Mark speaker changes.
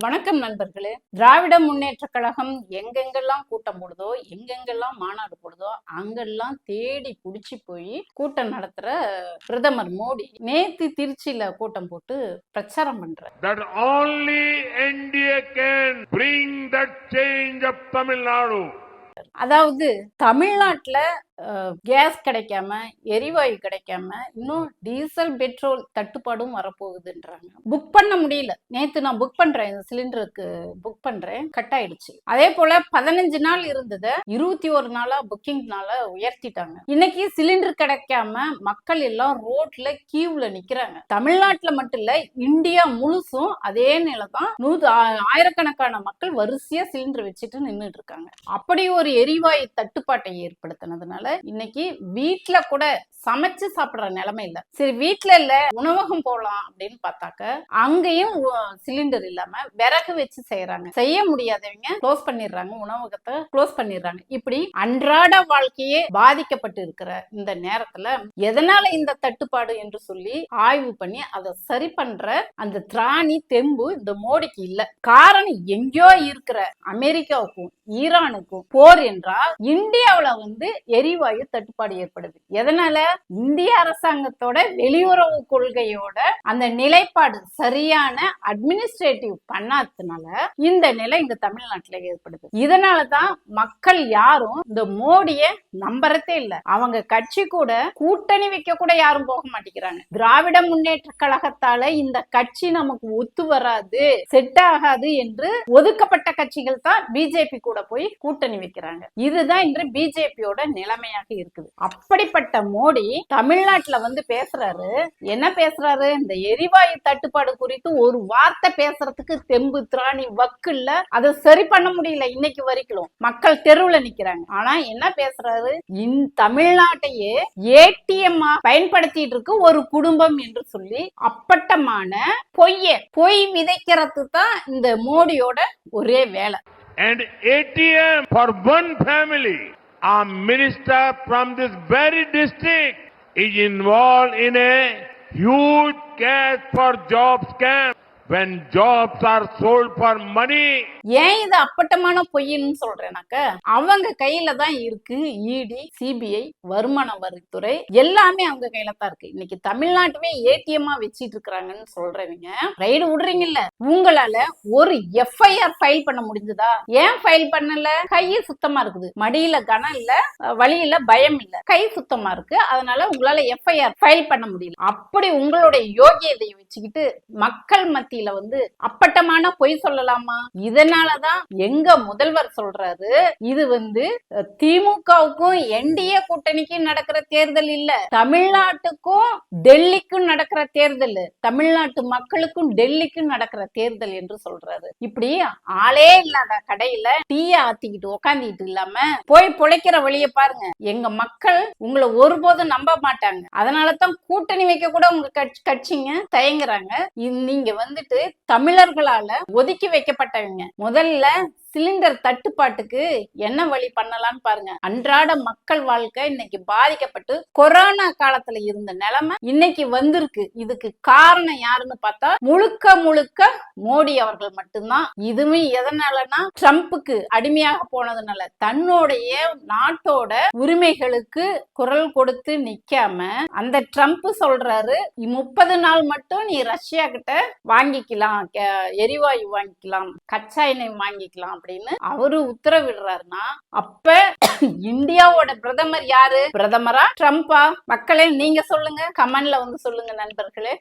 Speaker 1: வணக்கம் நண்பர்களே. திராவிட முன்னேற்ற கழகம் எங்கெங்கெல்லாம் கூட்டம் போடுதோ, எங்கெங்கெல்லாம் மாநாடு போடுதோ, அங்கெல்லாம் தேடி புடிச்சு போய் கூட்டம் நடத்துற பிரதமர் மோடி நேத்து திருச்சியில கூட்டம் போட்டு பிரச்சாரம் பண்றார்.
Speaker 2: That only NDA can bring that change of Tamil Nadu.
Speaker 1: அதாவது தமிழ்நாட்டுல கேஸ் கிடைக்காம, எரிவாயு கிடைக்காம, இன்னும் டீசல் பெட்ரோல் தட்டுப்பாடும் வரப்போகுதுன்றாங்க. புக் பண்ண முடியல. நேத்து நான் புக் பண்றேன், சிலிண்டருக்கு புக் பண்றேன், கட் ஆயிடுச்சு. அதே போல 15 நாள் இருந்ததை 21 நாளா புக்கிங்னால உயர்த்திட்டாங்க. இன்னைக்கு சிலிண்டர் கிடைக்காம மக்கள் எல்லாம் ரோட்ல கியூல நிக்கிறாங்க. தமிழ்நாட்டுல மட்டும் இல்ல, இந்தியா முழுசும் அதே நிலைதான். ஆயிரக்கணக்கான மக்கள் வரிசையா சிலிண்டர் வச்சுட்டு நின்றுட்டு இருக்காங்க. அப்படி ஒரு எரிவாயு தட்டுப்பாட்டை ஏற்படுத்தினதுனால இன்னைக்கு வீட்டுல கூட சமைச்சு சாப்பிடுற நிலைமை இல்ல. சரி, வீட்டுல இல்ல, உணவகம் போலாம் அப்படின்னு பார்த்தாக்க அங்கேயும் சிலிண்டர் இல்லாம விறகு வச்சு செய்யறாங்க. செய்ய முடியாதவங்க க்ளோஸ் பண்ணிடுறாங்க, உணவகத்தை க்ளோஸ் பண்ணிடுறாங்க. இப்படி அன்றாட வாழ்க்கையே பாதிக்கப்பட்டு இருக்கிற இந்த நேரத்துல எதனால இந்த தட்டுப்பாடு என்று சொல்லி ஆய்வு பண்ணி அதை சரி பண்ற அந்த திராணி தெம்பு இந்த மோடிக்கு இல்ல. காரணம் எங்கேயோ இருக்கிற அமெரிக்காவுக்கும் ஈரானுக்கும் போர் என்றால் இந்தியாவுல எரிவாயு தட்டுப்பாடு ஏற்படுது. எதனால? இந்திய அரசாங்கத்தோட வெளியுறவு கொள்கையோட அந்த நிலைப்பாடு சரியான அட்மினிஸ்ட்ரேட்டிவ் பண்ணாததுனால இந்த நிலை இந்த தமிழ்நாட்டுல ஏற்படுது. இதனாலதான் மக்கள் யாரும் இந்த மோடிய நம்பறதே இல்ல. அவங்க கட்சி கூட கூட்டணி வைக்க கூட யாரும் போக மாட்டேங்கிறாங்க. திராவிட முன்னேற்ற கழகத்தால இந்த கட்சி நமக்கு ஒத்து வராது, செட் ஆகாது என்று ஒதுக்கப்பட்ட கட்சிகள் தான் பிஜேபி கூட போய் கூட்டணி வைக்கிறாங்க. இதுதான் இன்று பிஜேபியோட நிலைமையாக இருக்குது. அப்படிப்பட்ட மோடி தமிழ்நாட்டுல பேசுறாரு. என்ன பேசுறாரு? இந்த எரிவாயு தட்டுப்பாடு குறித்து ஒரு வார்த்தை பேசுறதுக்கு தெம்பு திராணி வக்கு இல்ல. அதை சரி பண்ண முடியல. இன்னைக்கு வரைக்கும் மக்கள் தெருவுல நிக்கிறாங்க. ஆனா என்ன பேசுறாரு? தமிழ்நாட்டையே ஏடிஎம் பயன்படுத்திட்டு இருக்கு ஒரு குடும்பம் என்று சொல்லி அப்பட்டமான பொய் விதைக்கிறது தான் இந்த மோடியோட ஒரே வேலை.
Speaker 2: And ATM for one family, a minister from this very district is involved in a huge cash for job scam. When jobs are sold for money.
Speaker 1: ஏன் இது அப்பட்டமான பொய்ன்னு சொல்றேனாக்க, அவங்க கையில தான் இருக்கு இடி, சிபிஐ, வருமான வரித்துறை எல்லாமே அவங்க கையில தான் இருக்கு. இன்னைக்கு தமிழ்நாட்டுமே ஏடிஎம்மா வச்சிட்டு இருக்காங்கன்னு சொல்றவங்க ரைடு விடுறீங்கல்ல, உங்களால ஒரு எஃப்ஐஆர் ஃபைல் பண்ண முடிஞ்சதா? ஏன் ஃபைல் பண்ணல? கை சுத்தமா இருக்குது, மடியில கனம் இல்ல, வழியில பயம் இல்ல, கை சுத்தமா இருக்கு. அதனால உங்களால எஃப்ஐஆர் ஃபைல் பண்ண முடியல. அப்படி உங்களுடைய யோகியதையை வச்சுக்கிட்டு மக்கள் மத்தியில அப்பட்டமான பொய் சொல்லலாமா? இதனாலதான் எங்க முதல்வர் சொல்றாரு, இது திமுகவுக்கும் என்டிஏ கூட்டணிக்கும் நடக்கிற தேர்தல் இல்ல, தமிழ்நாட்டுக்கும் டெல்லிக்கும் நடக்கிற தேர்தல், தமிழ்நாட்டு மக்களுக்கும் டெல்லிக்கும் நடக்கிற தேர்தல் என்று சொல்றாரு. இப்படி ஆளே இல்லாத கடையில டீய ஆத்திக்கிட்டு உக்காந்துட்டு இல்லாம போய் பொழைக்கிற வழிய பாருங்க. எங்க மக்கள் உங்களை ஒருபோதும் நம்ப மாட்டாங்க. அதனாலதான் கூட்டணி வைக்க கூட உங்க கட்சிங்க தயங்குறாங்க. நீங்க தமிழர்களால ஒதுக்கி வைக்கப்பட்டவங்க. முதல்ல சிலிண்டர் தட்டுப்பாட்டுக்கு என்ன வழி பண்ணலாம்னு பாருங்க. அன்றாட மக்கள் வாழ்க்கை இன்னைக்கு பாதிக்கப்பட்டு கொரோனா காலத்துல இருந்த நிலைமை இன்னைக்கு வந்திருக்கு. இதுக்கு காரணம் யாருன்னு பார்த்தா முழுக்க மோடி அவர்கள் மட்டும்தான். இதுவும் எதனாலனா ட்ரம்புக்கு அடிமையாக போனதுனால, தன்னுடைய நாட்டோட உரிமைகளுக்கு குரல் கொடுத்து நிக்காம அந்த ட்ரம்ப் சொல்றாரு, 30 நாள் மட்டும் நீ ரஷ்யா கிட்ட வாங்கிக்கலாம், எரிவாயு வாங்கிக்கலாம், கச்சா எண்ணெய் வாங்கிக்கலாம் அப்படின்னு அவரு உத்தரவிடுறாருன்னா, அப்ப இந்தியாவோட பிரதமர் யாரு? பிரதமரா ட்ரம்பா? மக்களே நீங்க சொல்லுங்க, கமெண்ட்ல சொல்லுங்க நண்பர்களே.